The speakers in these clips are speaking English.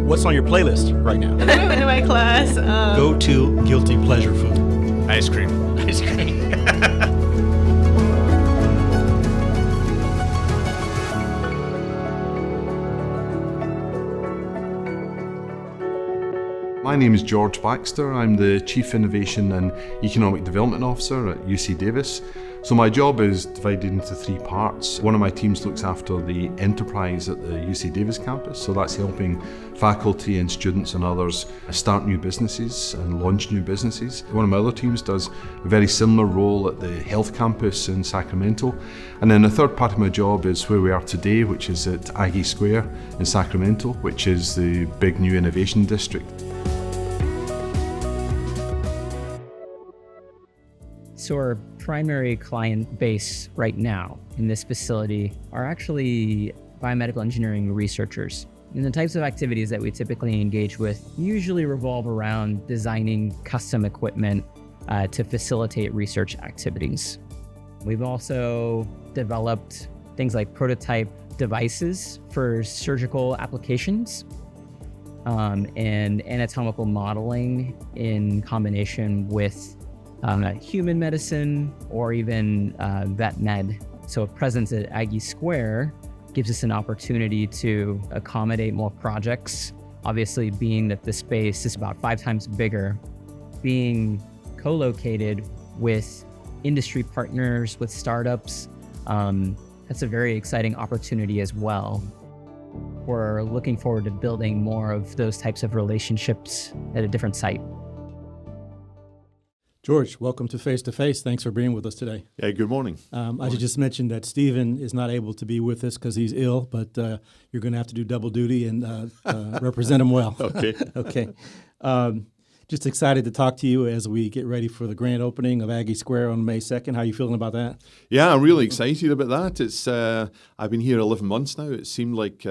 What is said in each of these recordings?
What's on your playlist right now? In my class. Go to guilty pleasure food. Ice cream. Ice cream. My name is George Baxter. I'm the Chief Innovation and Economic Development Officer at UC Davis. So my job is divided into three parts. One of my teams looks after the enterprise at the UC Davis campus, so that's helping faculty and students and others start new businesses and launch new businesses. One of my other teams does a very similar role at the health campus in Sacramento. And then the third part of my job is where we are today, which is at Aggie Square in Sacramento, which is the big new innovation district. So our primary client base right now in this facility are actually biomedical engineering researchers. And the types of activities that we typically engage with usually revolve around designing custom equipment to facilitate research activities. We've also developed things like prototype devices for surgical applications and anatomical modeling in combination with human medicine or even vet med. So a presence at Aggie Square gives us an opportunity to accommodate more projects. Obviously, being that the space is about 5 times bigger, being co-located with industry partners, with startups, that's a very exciting opportunity as well. We're looking forward to building more of those types of relationships at a different site. George, welcome to Face to Face. Thanks for being with us today. Yeah, good morning. I should just mention that Stephen is not able to be with us because he's ill, but you're going to have to do double duty and represent him well. Okay. Okay. Just excited to talk to you as we get ready for the grand opening of Aggie Square on May 2nd. How are you feeling about that? Yeah, I'm really excited about that. It's I've been here 11 months now. It seemed like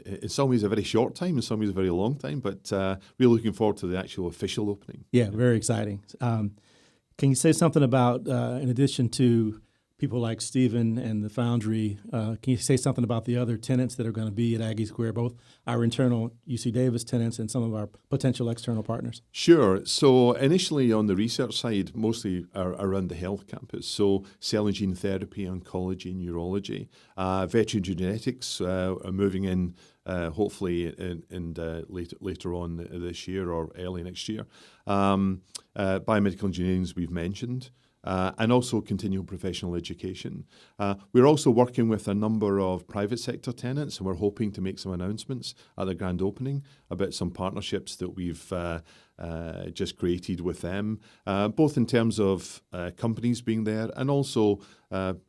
in some ways a very short time, in some ways a very long time, but really looking forward to the actual official opening. Yeah, very exciting. Can you say something about, in addition to people like Stephen and the Foundry, can you say something about the other tenants that are going to be at Aggie Square, both our internal UC Davis tenants and some of our potential external partners? Sure. So initially on the research side, mostly around the health campus. So cell and gene therapy, oncology, neurology, veterinary genetics are moving in hopefully later on this year or early next year. Biomedical engineering, as we've mentioned. And also continual professional education. We're also working with a number of private sector tenants, and we're hoping to make some announcements at the grand opening about some partnerships that we've just created with them, both in terms of companies being there and also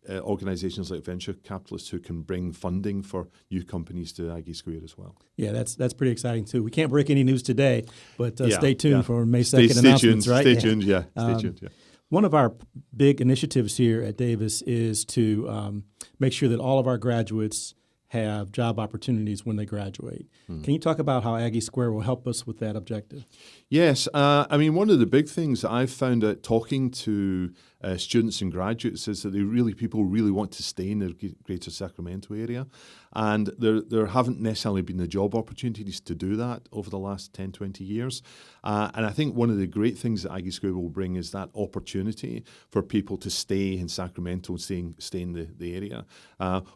organizations like venture capitalists who can bring funding for new companies to Aggie Square as well. Yeah, that's pretty exciting too. We can't break any news today, but stay tuned yeah. for May 2nd announcements, right? Stay tuned, yeah. Stay tuned, yeah. One of our big initiatives here at Davis is to make sure that all of our graduates have job opportunities when they graduate. Can you talk about how Aggie Square will help us with that objective? Yes. I mean, one of the big things that I've found out talking to students and graduates is that people really want to stay in the greater Sacramento area. And there haven't necessarily been the job opportunities to do that over the last 10, 20 years. And I think one of the great things that Aggie Square will bring is that opportunity for people to stay in Sacramento, stay in the area.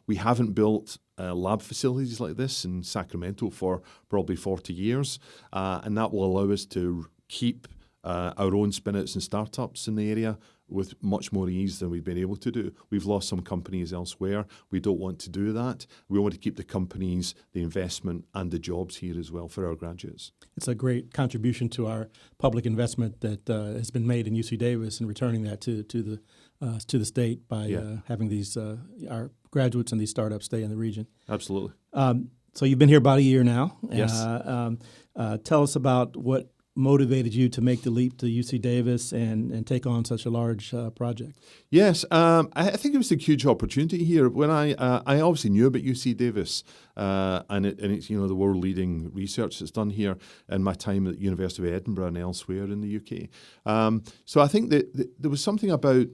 We haven't built lab facilities like this in Sacramento for probably 40 years. And that will allow us to keep our own spin-outs and startups in the area with much more ease than we've been able to do. We've lost some companies elsewhere. We don't want to do that. We want to keep the companies, the investment, and the jobs here as well for our graduates. It's a great contribution to our public investment that has been made in UC Davis and returning that to the state by having these our graduates and these startups stay in the region. Absolutely. So you've been here about a year now. Yes. Tell us about what motivated you to make the leap to UC Davis and take on such a large project? Yes, I think it was a huge opportunity here. When I obviously knew about UC Davis and it's the world leading research that's done here in my time at the University of Edinburgh and elsewhere in the UK. So I think that there was something about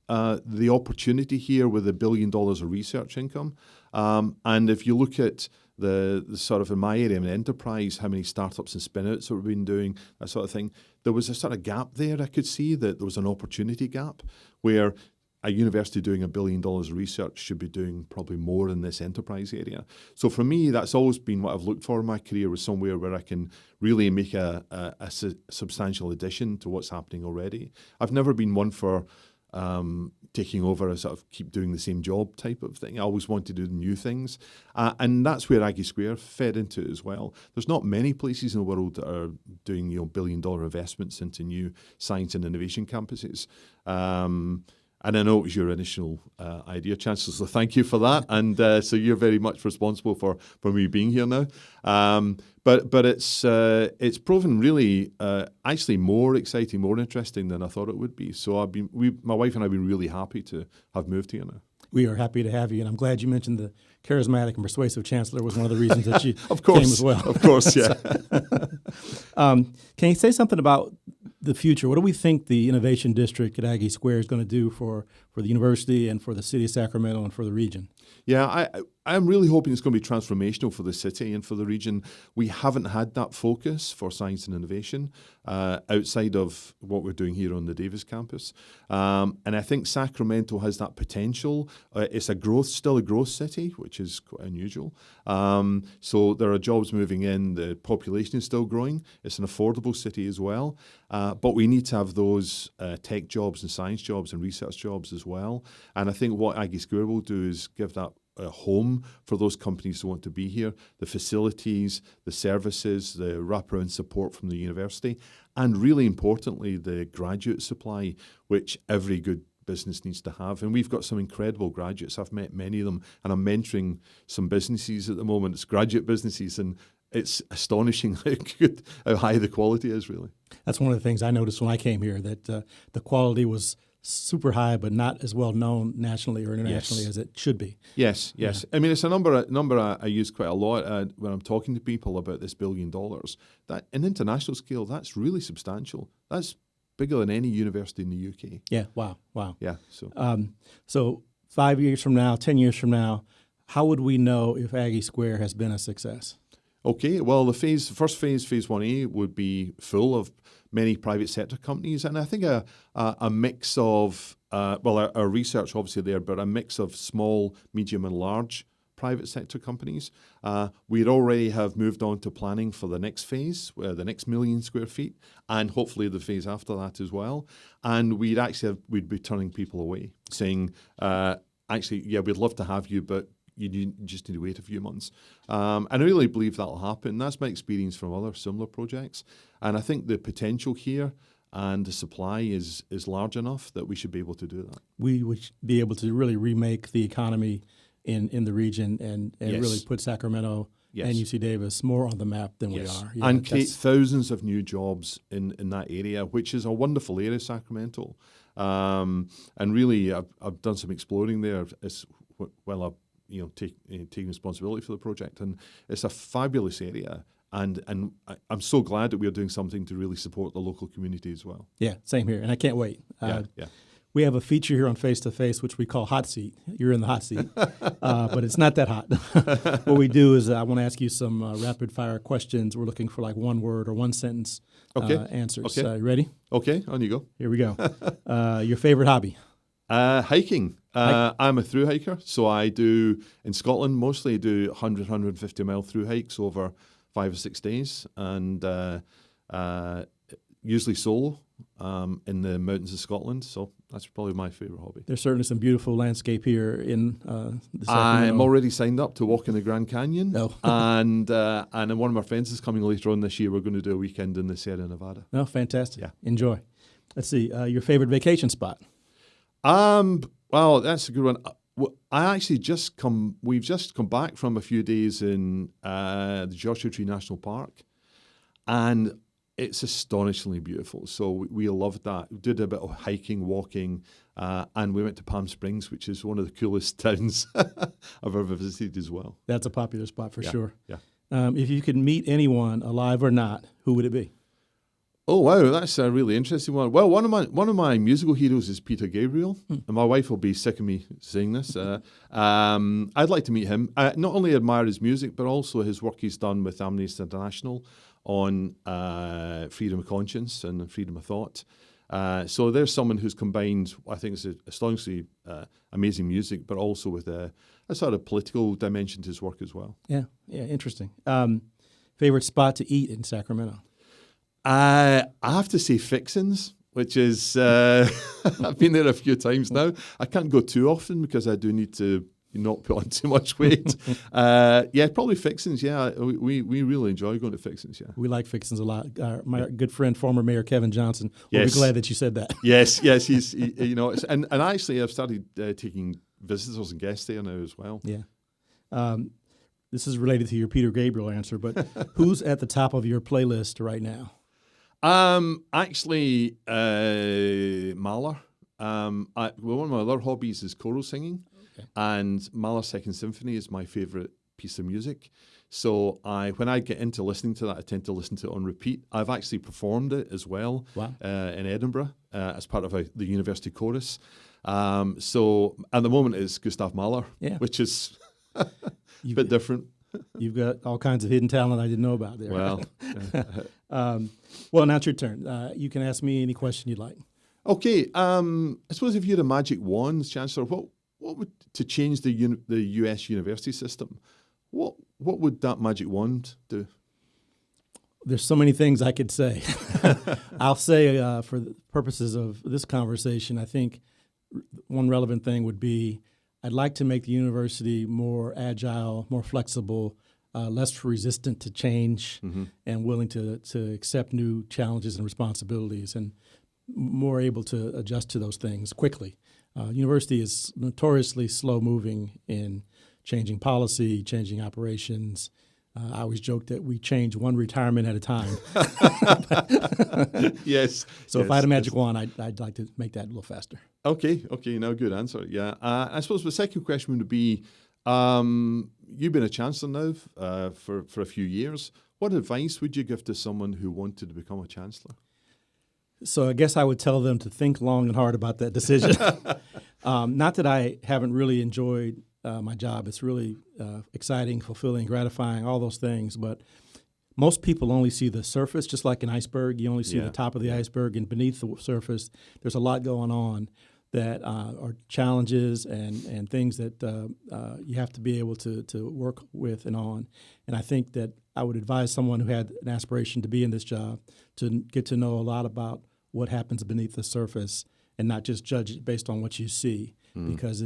the opportunity here with $1 billion of research income And if you look at the sort of in my area, in enterprise, how many startups and spin-outs that we've been doing, that sort of thing, there was a sort of gap there. I could see that there was an opportunity gap where a university doing $1 billion of research should be doing probably more in this enterprise area. So for me, that's always been what I've looked for in my career, was somewhere where I can really make a substantial addition to what's happening already. I've never been one for taking over a sort of keep doing the same job type of thing. I always want to do new things. And that's where Aggie Square fed into it as well. There's not many places in the world that are doing $1 billion investments into new science and innovation campuses. And I know it was your initial idea, Chancellor, so thank you for that. And so you're very much responsible for me being here now. But it's proven really actually more exciting, more interesting than I thought it would be. So my wife and I have been really happy to have moved here now. We are happy to have you, and I'm glad you mentioned the charismatic and persuasive chancellor was one of the reasons that you of course, came as well. Of course, yeah. Can you say something about the future? What do we think the Innovation District at Aggie Square is going to do for the university and for the city of Sacramento and for the region? Yeah, I'm really hoping it's going to be transformational for the city and for the region. We haven't had that focus for science and innovation outside of what we're doing here on the Davis campus. And I think Sacramento has that potential. It's still a growth city, which is quite unusual. So there are jobs moving in. The population is still growing. It's an affordable city as well. But we need to have those tech jobs and science jobs and research jobs as well. And I think what Aggie Square will do is give that a home for those companies who want to be here, the facilities, the services, the wraparound support from the university, and really importantly, the graduate supply, which every good business needs to have. And we've got some incredible graduates. I've met many of them, and I'm mentoring some businesses at the moment. It's graduate businesses, and it's astonishing how high the quality is, really. That's one of the things I noticed when I came here, that the quality was super high, but not as well known nationally or internationally as it should be. Yes. Yeah. I mean, it's a number I use quite a lot when I'm talking to people about this $1 billion. That in international scale, that's really substantial. That's bigger than any university in the UK. Yeah. Wow. Yeah. So, so 5 years from now, 10 years from now, how would we know if Aggie Square has been a success? Okay, well, the first phase, phase 1A, would be full of many private sector companies, and I think a mix of, our research obviously there, but a mix of small, medium, and large private sector companies. We'd already have moved on to planning for the next phase, the next 1 million square feet, and hopefully the phase after that as well. And we'd be turning people away, saying, we'd love to have you, but you just need to wait a few months. And I really believe that'll happen. That's my experience from other similar projects. And I think the potential here and the supply is large enough that we should be able to do that. We would be able to really remake the economy in the region and Yes. really put Sacramento Yes. and UC Davis more on the map than we Yes. are. Yeah, And create thousands of new jobs in that area, which is a wonderful area, Sacramento. And really, I've done some exploring there taking responsibility for the project, and it's a fabulous area. And I'm so glad that we are doing something to really support the local community as well. Yeah, same here, and I can't wait. Yeah. We have a feature here on Face to Face, which we call Hot Seat. You're in the hot seat, but it's not that hot. What we do is I want to ask you some rapid fire questions. We're looking for like one word or one sentence answers. Okay. You ready? Okay, on you go. Here we go. Your favorite hobby? Hiking. I'm a through hiker, so I do, in Scotland mostly, I do 100, 150 mile through hikes over 5 or 6 days, and usually solo in the mountains of Scotland, so that's probably my favourite hobby. There's certainly some beautiful landscape here in the Sacramento. I'm already signed up to walk in the Grand Canyon, Oh. and one of my friends is coming later on this year. We're going to do a weekend in the Sierra Nevada. Oh, fantastic. Yeah. Enjoy. Let's see, your favorite vacation spot? Well, that's a good one. We've just come back from a few days in the Joshua Tree National Park, and it's astonishingly beautiful. So we loved that. We did a bit of hiking, walking, and we went to Palm Springs, which is one of the coolest towns I've ever visited as well. That's a popular spot for sure. Yeah. If you could meet anyone, alive or not, who would it be? Oh wow, that's a really interesting one. Well, one of my musical heroes is Peter Gabriel, and my wife will be sick of me saying this. I'd like to meet him. I not only admire his music, but also his work he's done with Amnesty International on freedom of conscience and freedom of thought. So there's someone who's combined, I think, it's astonishingly amazing music, but also with a sort of political dimension to his work as well. Yeah, interesting. Favorite spot to eat in Sacramento? I have to say Fixins, which is, I've been there a few times now. I can't go too often because I do need to not put on too much weight. Probably Fixins, yeah. We really enjoy going to Fixins, yeah. We like Fixins a lot. My good friend, former Mayor Kevin Johnson, will be glad that you said that. Yes, and actually I've started taking visitors and guests there now as well. Yeah. This is related to your Peter Gabriel answer, but who's at the top of your playlist right now? Actually, Mahler. One of my other hobbies is choral singing, and Mahler's Second Symphony is my favorite piece of music. So when I get into listening to that, I tend to listen to it on repeat. I've actually performed it as well in Edinburgh as part of the university chorus. So at the moment it's Gustav Mahler, which is a bit different. You've got all kinds of hidden talent I didn't know about there. Well, well, now it's your turn. You can ask me any question you'd like. Okay. I suppose if you had a magic wand, Chancellor, what would to change the U.S. university system? What would that magic wand do? There's so many things I could say. I'll say for the purposes of this conversation, I think one relevant thing would be I'd like to make the university more agile, more flexible, less resistant to change, and willing to accept new challenges and responsibilities, and more able to adjust to those things quickly. University is notoriously slow-moving in changing policy, changing operations. I always joke that we change one retirement at a time. Yes. So if I had a magic wand, I'd like to make that a little faster. Okay. No, good answer. Yeah. I suppose the second question would be, you've been a chancellor now for a few years. What advice would you give to someone who wanted to become a chancellor? So I guess I would tell them to think long and hard about that decision. Not that I haven't really enjoyed my job. It's really exciting, fulfilling, gratifying, all those things. But most people only see the surface, just like an iceberg. You only see the top of the iceberg, and beneath the surface, there's a lot going on that are challenges and things that you have to be able to work with and on. And I think that I would advise someone who had an aspiration to be in this job to get to know a lot about what happens beneath the surface and not just judge it based on what you see, because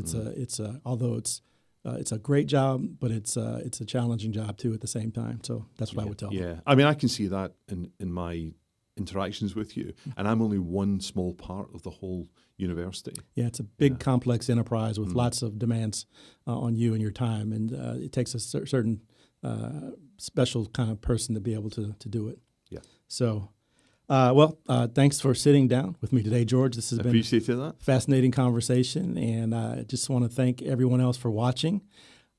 although it's a great job, but it's a challenging job too at the same time. So that's what I would tell them. Yeah, I mean, I can see that in my interactions with you, and I'm only one small part of the whole university. Yeah, it's a big, complex enterprise with lots of demands on you and your time, and it takes a certain special kind of person to be able to do it. Yeah. So, thanks for sitting down with me today, George. This has been a fascinating conversation, and I just want to thank everyone else for watching.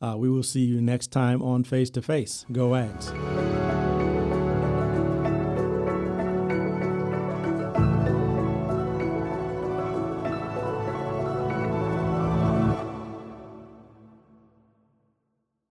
We will see you next time on Face to Face. Go Ags.